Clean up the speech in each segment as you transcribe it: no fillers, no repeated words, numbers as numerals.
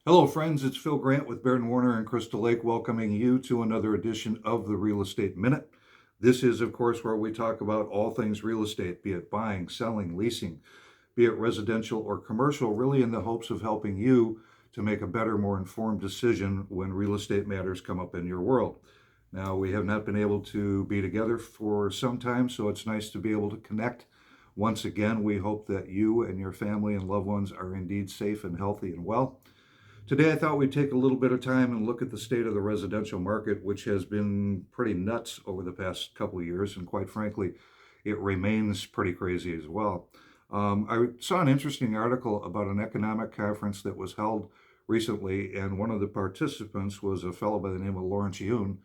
Hello, friends. It's Phil Grant with Baird and Warner in Crystal Lake, welcoming you to another edition of the Real Estate Minute. This is, of course, where we talk about all things real estate, be it buying, selling, leasing, be it residential or commercial, really in the hopes of helping you to make a better, more informed decision when real estate matters come up in your world. Now, we have not been able to be together for some time, so it's nice to be able to connect. Once again, we hope that you and your family and loved ones are indeed safe and healthy and well. Today, I thought we'd take a little bit of time and look at the state of the residential market, which has been pretty nuts over the past couple of years, and quite frankly, it remains pretty crazy as well. I saw an interesting article about an economic conference that was held recently, and one of the participants was a fellow by the name of Lawrence Yun.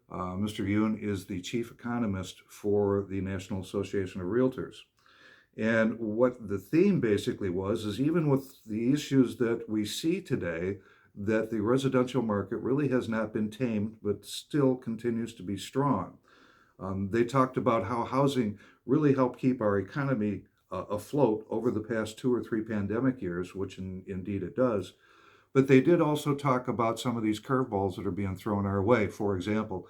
Mr. Yun is the chief economist for the National Association of Realtors. And what the theme basically was is even with the issues that we see today, that the residential market really has not been tamed, but still continues to be strong. They talked about how housing really helped keep our economy afloat over the past 2 or 3 pandemic years, which indeed it does. But they did also talk about some of these curveballs that are being thrown our way. For example,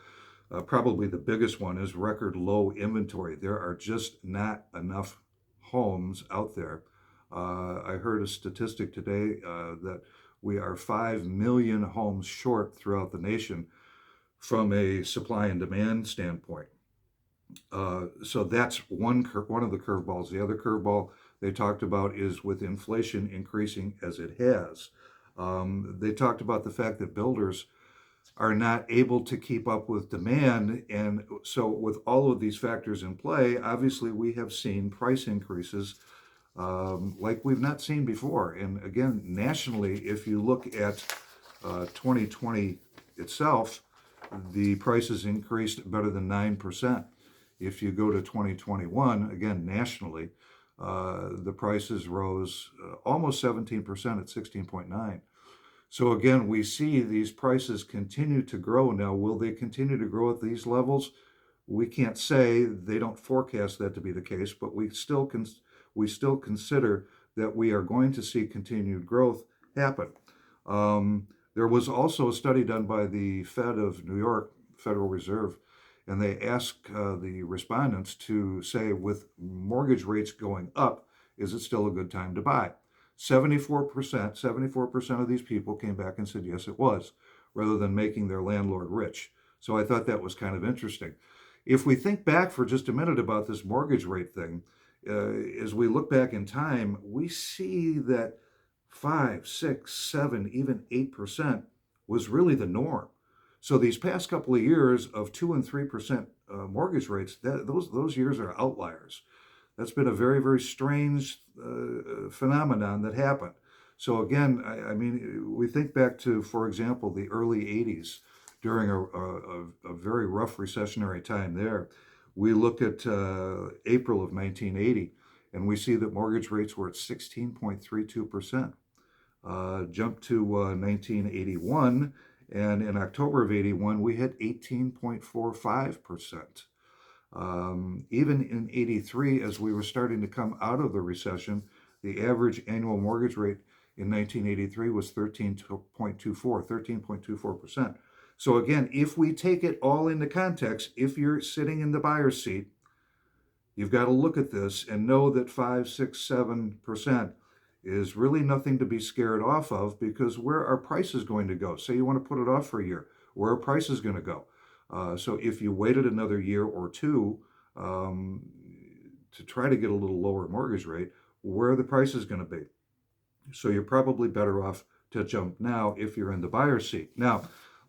probably the biggest one is record low inventory. There are just not enough homes out there. I heard a statistic today that we are 5 million homes short throughout the nation from a supply and demand standpoint. So that's one of the curveballs. The other curveball they talked about is with inflation increasing as it has. They talked about the fact that builders are not able to keep up with demand. And so, with all of these factors in play, obviously we have seen price increases like we've not seen before. And again, nationally, if you look at 2020 itself, the prices increased better than 9%. If you go to 2021, again, nationally, the prices rose almost 17% at 16.9. So again, we see these prices continue to grow. Now, will they continue to grow at these levels? We can't say. They don't forecast that to be the case, but we still consider that we are going to see continued growth happen. There was also a study done by the Fed of New York, Federal Reserve, and they asked the respondents to say, with mortgage rates going up, is it still a good time to buy? 74% of these people came back and said, yes, it was, rather than making their landlord rich. So I thought that was kind of interesting. If we think back for just a minute about this mortgage rate thing, as we look back in time, we see that 5, 6, 7, even 8% was really the norm. So these past couple of years of 2 and 3% mortgage rates, those years are outliers. That's been a very, very strange phenomenon that happened. So again, I mean, we think back to, for example, the early 80s during a very rough recessionary time there. We look at April of 1980, and we see that mortgage rates were at 16.32%. Jumped to 1981, and in October of 81, we hit 18.45%. Even in 83, as we were starting to come out of the recession, the average annual mortgage rate in 1983 was 13.24%. So again, if we take it all into context, if you're sitting in the buyer's seat, you've got to look at this and know that 5, 6, 7% is really nothing to be scared off of, because where are prices going to go? Say you want to put it off for a year, where are prices going to go? So if you waited another year or two to try to get a little lower mortgage rate, where are the prices going to be? So you're probably better off to jump now if you're in the buyer's seat. Now,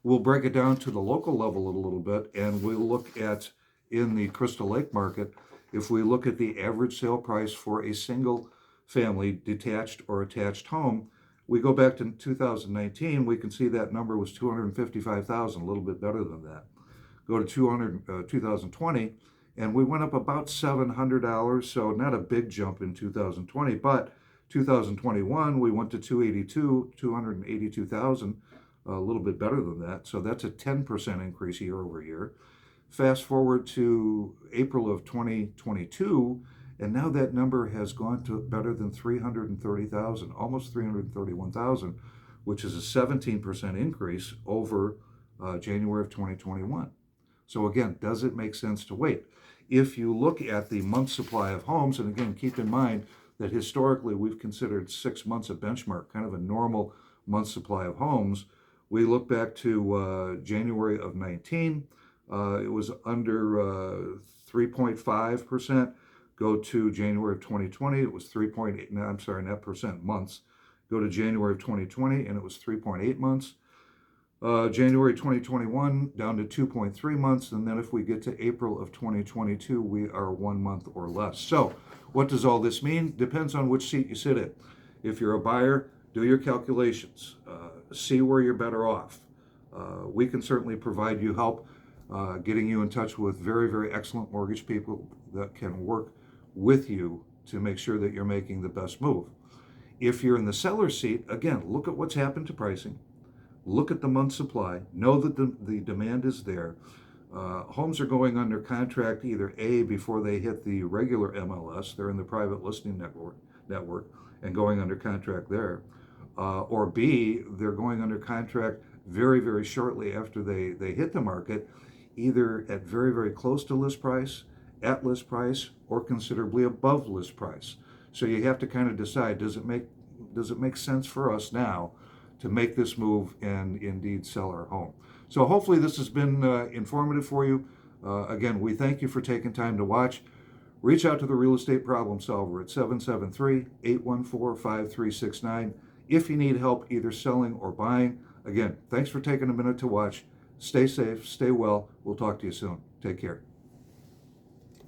we'll break it down to the local level a little bit, and we'll look at, in the Crystal Lake market, if we look at the average sale price for a single family detached or attached home, we go back to 2019, we can see that number was 255,000, a little bit better than that. Go to 2020, and we went up about $700, so not a big jump in 2020, but 2021, we went to 282,000, a little bit better than that. So that's a 10% increase year over year. Fast forward to April of 2022, and now that number has gone to better than 330,000, almost 331,000, which is a 17% increase over January of 2021. So again, does it make sense to wait? If you look at the month supply of homes, and again, keep in mind that historically we've considered 6 months a benchmark, kind of a normal month supply of homes. We look back to January of 19, it was under 3.5%. Go to January of 2020, it was 3.8, no, I'm sorry, not percent, months. Go to January of 2020, and it was 3.8 months. January 2021 down to 2.3 months, and then if we get to April of 2022, we are 1 month or less. So what does all this mean? Depends on which seat you sit in. If you're a buyer, do your calculations, see where you're better off. We can certainly provide you help getting you in touch with very, very excellent mortgage people that can work with you to make sure that you're making the best move. If you're in the seller's seat, again, look at what's happened to pricing. Look at the month supply. Know that the demand is there. Homes are going under contract either A, before they hit the regular MLS, they're in the private listing network and going under contract there, or B, they're going under contract very, very shortly after they hit the market, either at very, very close to list price, at list price, or considerably above list price. So you have to kind of decide, does it make sense for us now to make this move and indeed sell our home? So hopefully this has been informative for you. Again, we thank you for taking time to watch. Reach out to the Real Estate Problem Solver at 773-814-5369 if you need help either selling or buying. Again, thanks for taking a minute to watch. Stay safe, stay well. We'll talk to you soon. Take care.